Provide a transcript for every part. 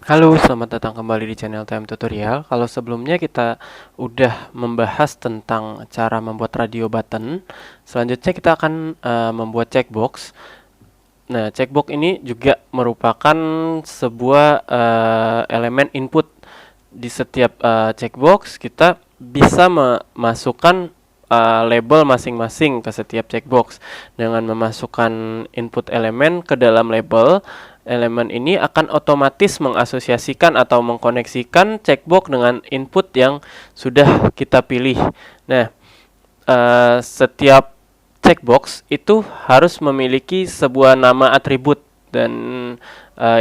Halo, selamat datang kembali di channel TM Tutorial. Kalau sebelumnya kita udah membahas tentang cara membuat radio button, selanjutnya kita akan membuat checkbox. Nah, checkbox ini juga merupakan sebuah elemen input. Di setiap checkbox kita bisa memasukkan label masing-masing ke setiap checkbox. Dengan memasukkan input elemen ke dalam label, elemen ini akan otomatis mengasosiasikan atau mengkoneksikan checkbox dengan input yang sudah kita pilih. Nah, setiap checkbox itu harus memiliki sebuah nama atribut, dan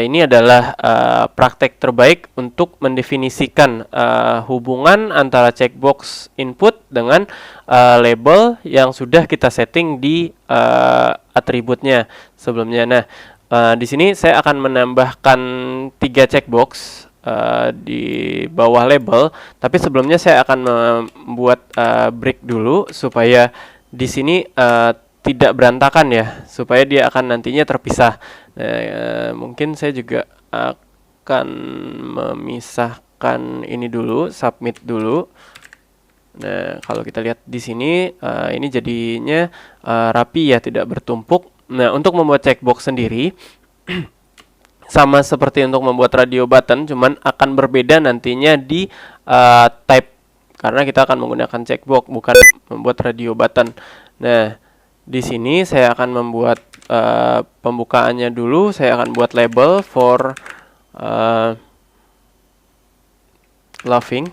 ini adalah praktek terbaik untuk mendefinisikan hubungan antara checkbox input dengan label yang sudah kita setting di atributnya sebelumnya. Nah, di sini saya akan menambahkan 3 checkbox di bawah label, tapi sebelumnya saya akan membuat break dulu supaya di sini tidak berantakan ya, supaya dia akan nantinya terpisah. Nah, mungkin saya juga akan memisahkan ini dulu, submit dulu. Nah, kalau kita lihat di sini, ini jadinya rapi ya, tidak bertumpuk. Nah, untuk membuat checkbox sendiri, sama seperti untuk membuat radio button, cuman akan berbeda nantinya di type, karena kita akan menggunakan checkbox, bukan membuat radio button. Nah, di sini saya akan membuat pembukaannya dulu. Saya akan buat label for loving,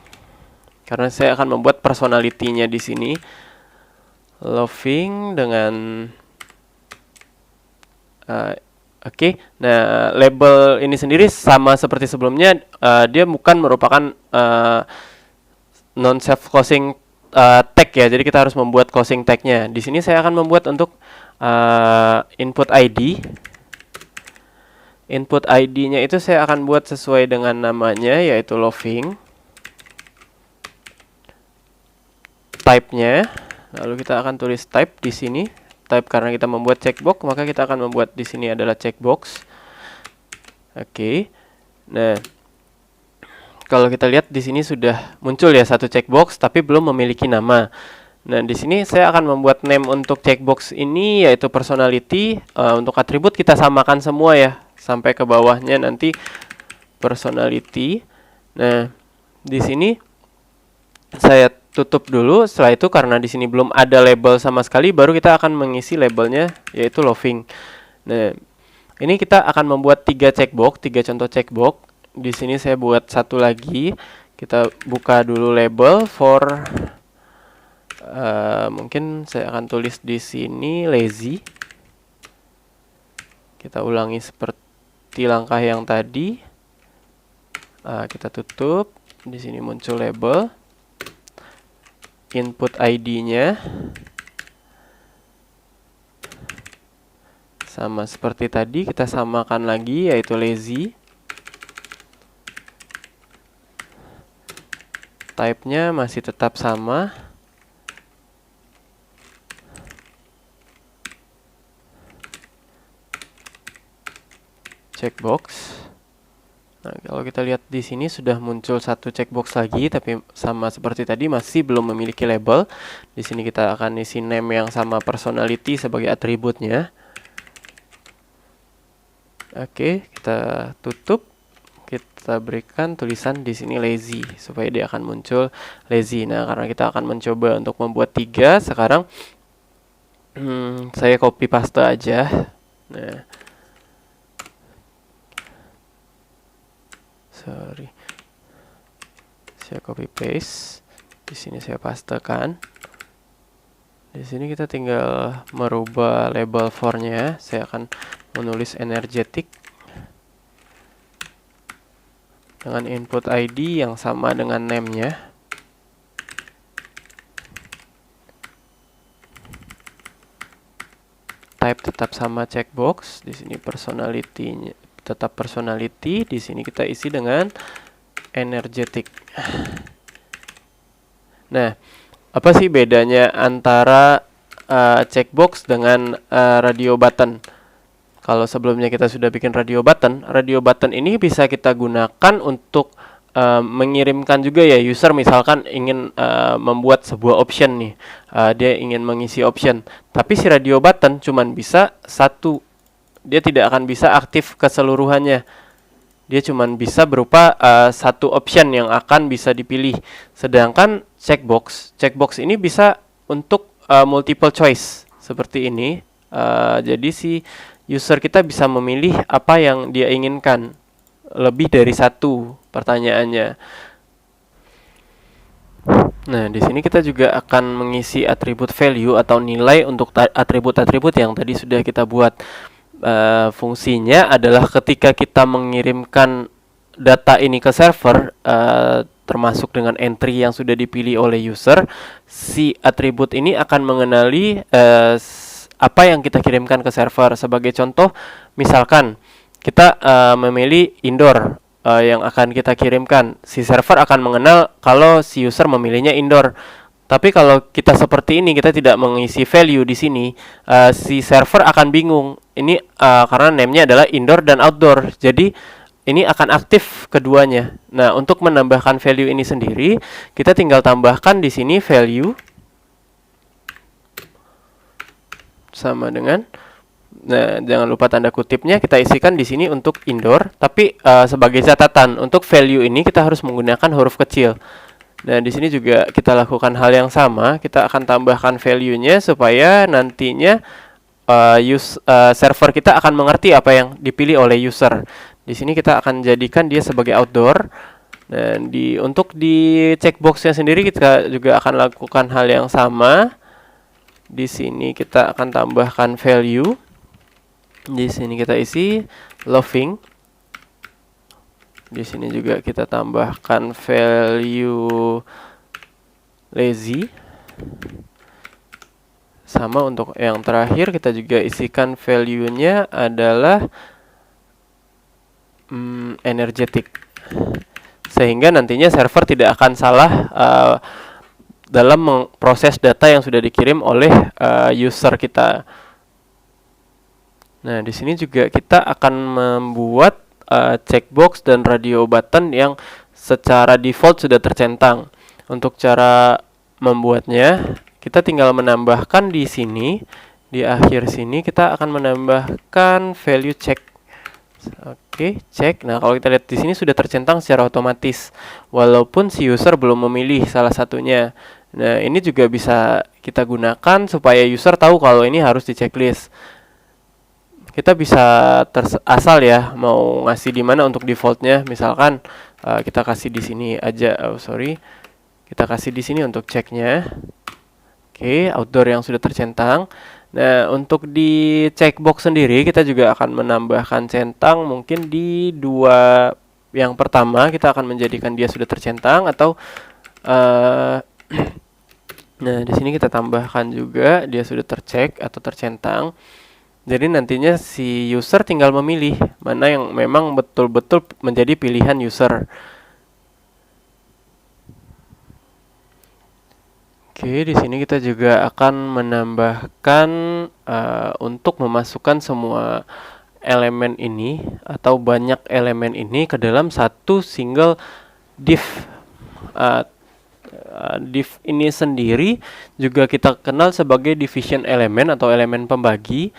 karena saya akan membuat personality-nya di sini. Loving dengan Oke. Nah, label ini sendiri sama seperti sebelumnya, dia bukan merupakan non self closing tag ya. Jadi kita harus membuat closing tag-nya. Di sini saya akan membuat untuk input ID. Input ID-nya itu saya akan buat sesuai dengan namanya, yaitu loving. Type-nya, lalu kita akan tulis type di sini. Type karena kita membuat checkbox, maka kita akan membuat di sini adalah checkbox. Oke. Nah, kalau kita lihat di sini sudah muncul ya satu checkbox, tapi belum memiliki nama. Nah, di sini saya akan membuat name untuk checkbox ini yaitu personality. Untuk atribut kita samakan semua ya, sampai ke bawahnya nanti personality. Nah, di sini saya tutup dulu. Setelah itu, karena di sini belum ada label sama sekali, baru kita akan mengisi labelnya yaitu loving. Nah, ini kita akan membuat 3 checkbox, 3 contoh checkbox. Di sini saya buat satu lagi. Kita buka dulu label for mungkin saya akan tulis di sini lazy. Kita ulangi seperti langkah yang tadi. Kita tutup. Di sini muncul label. Input ID-nya sama seperti tadi, kita samakan lagi yaitu lazy. Type-nya masih tetap sama. Checkbox. Nah, kalau kita lihat di sini sudah muncul satu checkbox lagi, tapi sama seperti tadi masih belum memiliki label. Di sini kita akan isi name yang sama personality sebagai atributnya. Oke, kita tutup. Kita berikan tulisan di sini lazy supaya dia akan muncul lazy. Nah, karena kita akan mencoba untuk membuat 3 sekarang, saya copy paste aja. Nah, saya copy paste. Di sini saya pastekan. Di sini kita tinggal merubah label for-nya. Saya akan menulis energetic dengan input ID yang sama dengan name-nya. Type tetap sama checkbox. Di sini personality-nya tetap personality. Di sini kita isi dengan energetic. Nah, apa sih bedanya antara checkbox dengan radio button? Kalau sebelumnya kita sudah bikin radio button ini bisa kita gunakan untuk mengirimkan juga ya, user misalkan ingin membuat sebuah option nih, dia ingin mengisi option, tapi si radio button cuman bisa satu, dia tidak akan bisa aktif keseluruhannya, dia cuman bisa berupa satu option yang akan bisa dipilih. Sedangkan checkbox ini bisa untuk multiple choice seperti ini. Jadi si user kita bisa memilih apa yang dia inginkan, lebih dari satu pertanyaannya. Nah, di sini kita juga akan mengisi atribut value atau nilai untuk atribut-atribut yang tadi sudah kita buat. Fungsinya adalah ketika kita mengirimkan data ini ke server, termasuk dengan entry yang sudah dipilih oleh user, si atribut ini akan mengenali apa yang kita kirimkan ke server. Sebagai contoh, misalkan kita memilih indoor yang akan kita kirimkan, si server akan mengenal kalau si user memilihnya indoor. Tapi kalau kita seperti ini, kita tidak mengisi value di sini, si server akan bingung. Ini karena name-nya adalah indoor dan outdoor. Jadi ini akan aktif keduanya. Nah, untuk menambahkan value ini sendiri, kita tinggal tambahkan di sini value sama dengan, nah, jangan lupa tanda kutipnya kita isikan di sini untuk indoor, tapi sebagai catatan untuk value ini kita harus menggunakan huruf kecil. Nah, di sini juga kita lakukan hal yang sama, kita akan tambahkan value-nya supaya nantinya server kita akan mengerti apa yang dipilih oleh user. Di sini kita akan jadikan dia sebagai outdoor. Dan untuk di checkbox-nya sendiri kita juga akan lakukan hal yang sama. Di sini kita akan tambahkan value. Di sini kita isi loving. Di sini juga kita tambahkan value lazy. Sama untuk yang terakhir kita juga isikan value-nya adalah energetic. Sehingga nantinya server tidak akan salah dalam memproses data yang sudah dikirim oleh user kita. Nah, di sini juga kita akan membuat checkbox dan radio button yang secara default sudah tercentang. Untuk cara membuatnya, kita tinggal menambahkan di sini, di akhir sini kita akan menambahkan value check. Oke, check. Nah, kalau kita lihat di sini sudah tercentang secara otomatis, walaupun si user belum memilih salah satunya. Nah, ini juga bisa kita gunakan supaya user tahu kalau ini harus di checklist. Kita bisa asal ya mau ngasih di mana untuk defaultnya. Misalkan kita kasih di sini aja. Kita kasih di sini untuk ceknya. Oke, outdoor yang sudah tercentang. Nah, untuk di checkbox sendiri kita juga akan menambahkan centang mungkin di dua. Yang pertama kita akan menjadikan dia sudah tercentang atau nah, di sini kita tambahkan juga dia sudah tercek atau tercentang. Jadi nantinya si user tinggal memilih mana yang memang betul-betul menjadi pilihan user. Oke, di sini kita juga akan menambahkan untuk memasukkan semua elemen ini atau banyak elemen ini ke dalam satu single div. Div ini sendiri juga kita kenal sebagai division element atau elemen pembagi,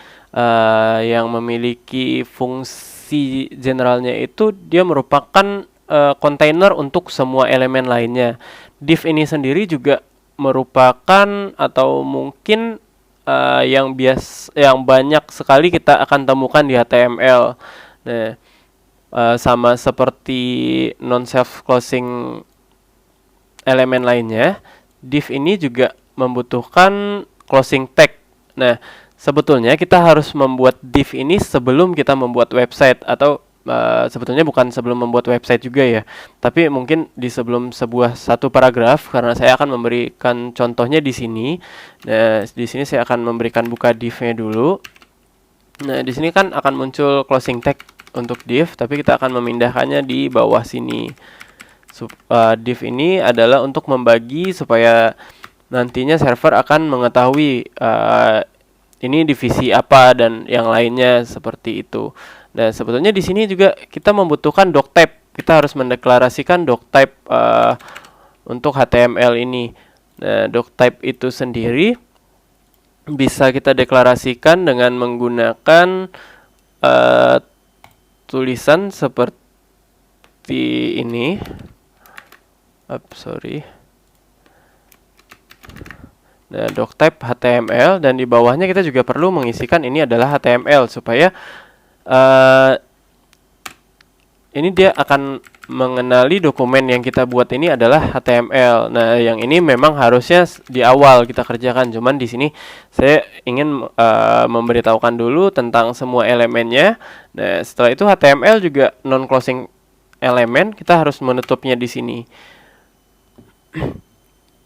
yang memiliki fungsi generalnya itu dia merupakan container untuk semua elemen lainnya. Div ini sendiri juga merupakan atau mungkin yang banyak sekali kita akan temukan di HTML. Nah, sama seperti non self closing elemen lainnya, div ini juga membutuhkan closing tag. Nah, sebetulnya kita harus membuat div ini sebelum kita membuat website, atau sebetulnya bukan sebelum membuat website juga ya, tapi mungkin di sebelum satu paragraf, karena saya akan memberikan contohnya di sini. Nah, di sini saya akan memberikan buka div-nya dulu. Nah, di sini kan akan muncul closing tag untuk div, tapi kita akan memindahkannya di bawah sini. Div ini adalah untuk membagi supaya nantinya server akan mengetahui ini divisi apa dan yang lainnya seperti itu. Nah, sebetulnya di sini juga kita membutuhkan doctype. Kita harus mendeklarasikan doctype untuk HTML ini. Nah, doctype itu sendiri bisa kita deklarasikan dengan menggunakan tulisan seperti ini. Nah, doctype HTML, dan di bawahnya kita juga perlu mengisikan ini adalah HTML supaya ini dia akan mengenali dokumen yang kita buat ini adalah HTML. Nah, yang ini memang harusnya di awal kita kerjakan. Cuman di sini saya ingin memberitahukan dulu tentang semua elemennya. Nah, setelah itu HTML juga non-closing elemen, kita harus menutupnya di sini.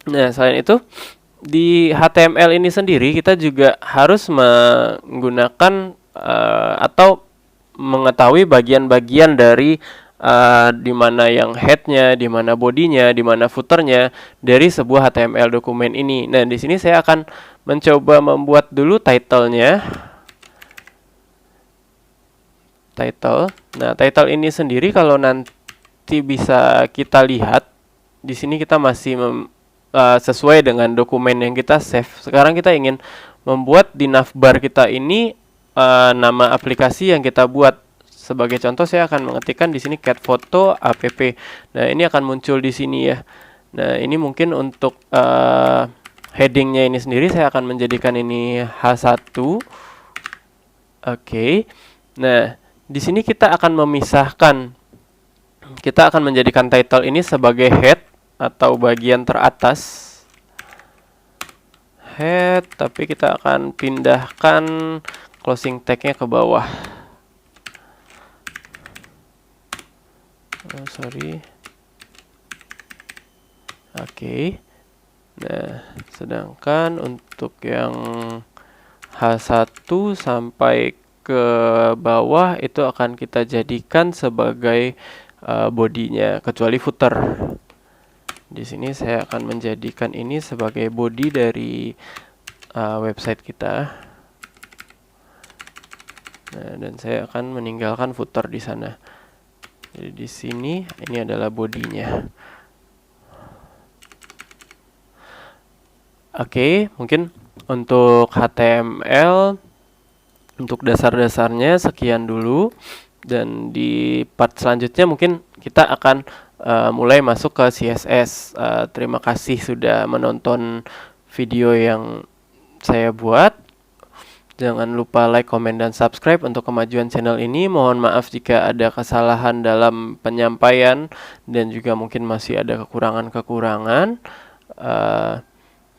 Nah, selain itu di HTML ini sendiri kita juga harus menggunakan atau mengetahui bagian-bagian dari di mana yang headnya, di mana bodinya, di mana footernya dari sebuah HTML dokumen ini. Nah, di sini saya akan mencoba membuat dulu title-nya. Nah, title ini sendiri kalau nanti bisa kita lihat di sini kita masih sesuai dengan dokumen yang kita save. Sekarang kita ingin membuat di navbar kita ini nama aplikasi yang kita buat. Sebagai contoh saya akan mengetikkan di sini cat photo app. Nah, ini akan muncul di sini ya. Nah, ini mungkin untuk headingnya ini sendiri saya akan menjadikan ini H1. Oke. Nah, di sini kita akan memisahkan. Kita akan menjadikan title ini sebagai head atau bagian teratas. Head, tapi kita akan pindahkan closing tag-nya ke bawah. Oke. Nah, sedangkan untuk yang H1 sampai ke bawah itu akan kita jadikan sebagai bodinya, kecuali footer. Di sini saya akan menjadikan ini sebagai body dari website kita. Nah, dan saya akan meninggalkan footer di sana. Jadi di sini ini adalah bodinya. Oke, mungkin untuk HTML untuk dasar-dasarnya sekian dulu, dan di part selanjutnya mungkin kita akan mulai masuk ke CSS. Terima kasih sudah menonton video yang saya buat. Jangan lupa like, komen, dan subscribe untuk kemajuan channel ini. Mohon maaf jika ada kesalahan dalam penyampaian dan juga mungkin masih ada kekurangan-kekurangan.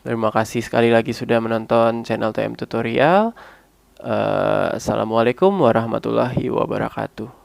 Terima kasih sekali lagi sudah menonton channel TM Tutorial. Assalamualaikum warahmatullahi wabarakatuh.